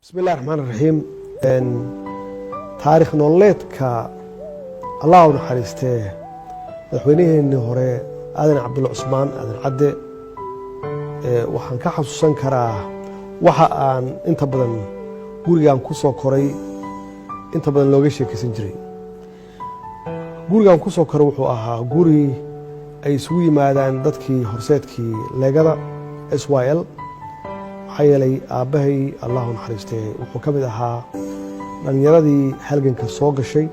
بسم الله الرحمن الرحيم تاريخ نولدka الله نحariiste madaxweynihii hore aadan cabdulla cusmaan aadan cadde waxaan ka xasuusan karaa waxa aan inta badan gurigan ku soo koray inta badan looga sheekaysan jiray gurigan ku soo koray wuxuu ahaa guri ay isugu yimaadaan dadkii horseedkii leegada SYL xayalay aabahay allah naxariiste wuxuu kamid ahaa dhalinyaradii halganka soo gashay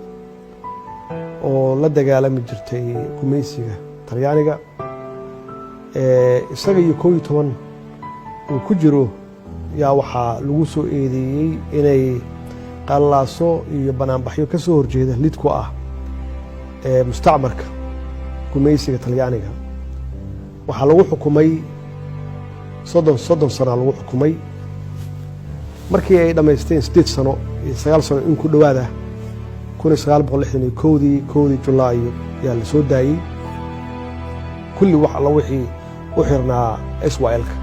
oo la dagaalami jirtay gumaysiga Talyaaniga isaga iyo 11 uu ku jiro yaa waxa lagu soo eedeeyay inay qalaaso iyo banaanbaxyo ka soo horjeeda lidku ah mustacmarka gumaysiga Talyaaniga waxa lagu xukumay soddon sano lagu xukumay markii ay dhameysteen 8 sano iyo 9 sano in ku dhawaada 1961 July yaa la soo daayay kulli wax alla wixii u xirnaa SYL-ka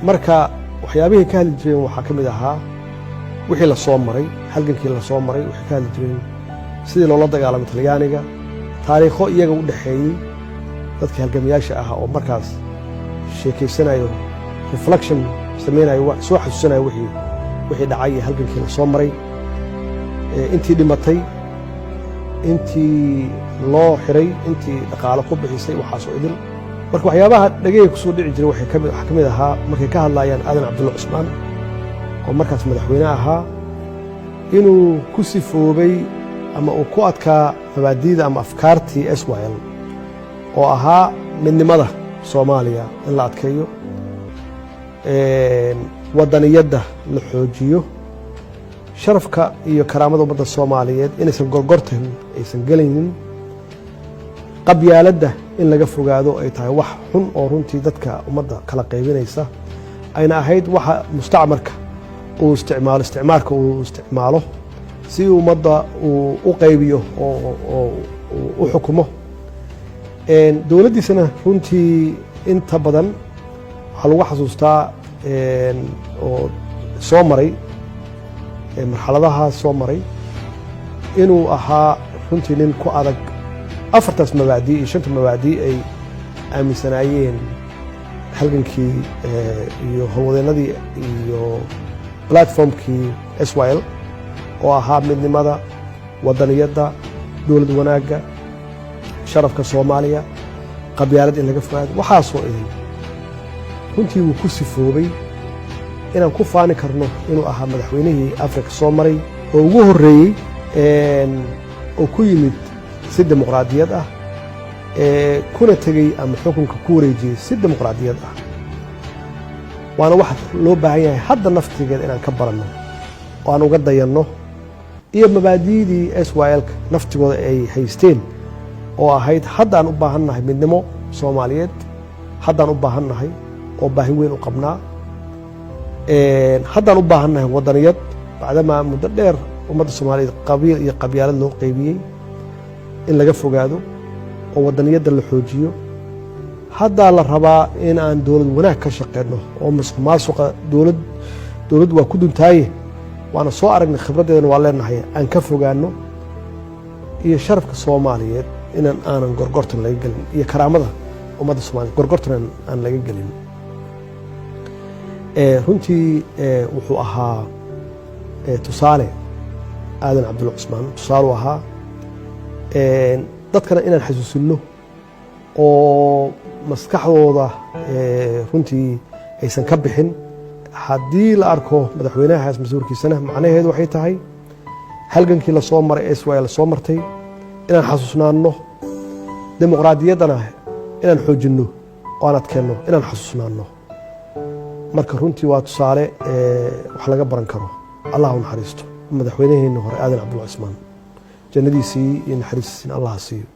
marka waxyaabihii ka hadli jireen waxa kamid ahaa wixii la soo maray halgankii la soo maray wixii ka hadli jireen sidii loola dagaalamay Talyaaniga taariikho iyaga u dhaxeeyay dadka halgamayaasha ah oo markaas sheekeysanayo reflection sameeyay wax soo xasuusanayo wixii dhacay halgankii la soo maray intii dhimatay intii loo xiray intii dhaqaale ku bixisay waxa soo idil marka waxyaabaha dhagay ku soo dhici jiray waxa kamid ahaa markay ka hadlayaan aadan cabdulla cusmaan oo markaas madaxweyne ahaa inuu ku sifoobay ama uu ku adkaa mabaadiida ama afkaartii SYL oo ahaa midnimada Soomaaliya in la adkeeyo wadaniyada la xoojiyo sharafka iyo karaamada ummadda Soomaaliyeed inaysan gorgortan aysan galaynin qabyaaladda in laga fogaado ay tahay wax xun oo runtii dadka ummadda kala qaybinaysa ayna ahayd waxa mustacmarka uu isticmaalo si ummadda uu u qaybiyo oo u xukumo dawladdiisana runtii inta badan waxa lagu xasuustaa oo soo maray marxaladaha soo maray inuu ahaa runtii nin ku adag afartaas mabaadi iyo shanta mabaadi ay aaminsanaayeen halgankii iyo hawlwadeenadii iyo platformkii SYL oo ahaa midnimada wadaniyada dawlad wanaagga sharafka Soomaaliya qabyaalad in laga fogaado waxa soo idin runtii uu ku sifoobay inaan ku faani karno inuu ahaa madaxweynihii Afrika soo maray oo ugu horeeyay oo ku yimid si dimuqraadiyad ah kuna tagay ama xukunka ku wareejiyay si dimuqraadiyad ah waana wax loo baahan yahay hadda naftigeeda inaan ka baranno oo aan uga dayanno iyo mabaadiidii SYL-ka naftigooda ay haysteen oo ahayd haddaan u baahannahay midnimo Soomaaliyeed haddaan u baahannahay oo baahi weyn u qabnaa haddaan u baahannahay wadaniyad bacdama muddo dheer ummadda Soomaaliyeed qabiil iyo qabyaalad loo qaybiyay in laga fogaado oo wadaniyadda la xoojiyo hadda la rabaa in aan dawlad wanaag ka shaqeyno oo musuqmaasuqa dawlad waa ku duntaaye waana soo aragnay khibradeedana waa leenahay aan ka fogaano iyo sharafka Soomaaliyeed inaan aanan gorgortan laga gelin iyo karaamada ummadda Soomaaliyeed gorgortan aan laga gelin runtii wuxuu ahaa tusaale aadan cabdulla cusmaan tusaale ahaa dadkana inaan xasuusino oo maskaxdooda runtii aysan ka bixin haddii la arko madaxweynahaas masuulkiisana macnaheedu waxay tahay halgankii la soo maray SYL soo martay inaan xasuusnaano dimuqraadiyaddana inaan xoojinno oo aan adkeenno inaan xasuusnaano marka runtii waa tusaale wax laga baran karo allah u naxariisto madaxweynihii hore aadan cabdulla cusmaan jannadiisii iyo naxariistiisina allah siiyo